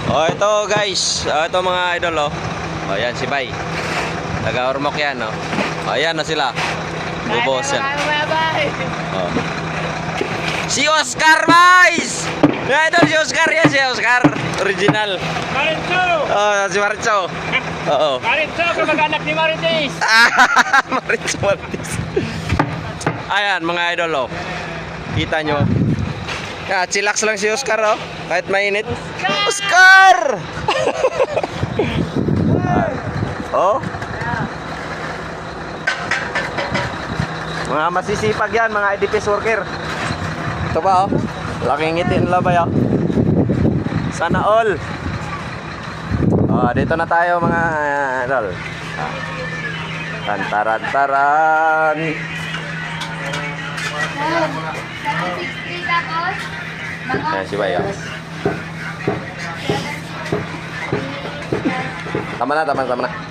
Oh, ito guys. Ito mga idol oh. Oh, yan si Bay. Taga-Ormoc yan oh. Oh, yan na sila. Bubos yan. Oh. Si Oscar guys. Ya, idol si Oscar yan, si Oscar. Original. Maritzo! Oh, si Maritzo. Oo. Maritzo, kamag-anak ni Marites! Maritzo Martis. Ayan mga idol oh. Kita nyo. Ya, chillax lang si Oscar oh. Kahit mainit. Oscar! Oh. Mga masisipag yan, mga IDPs worker. Ito ba oh? Laking ngiti nila ba oh? Sana all. Oh, dito na tayo mga idol. Taran. Ayan si Bayo. Tama na.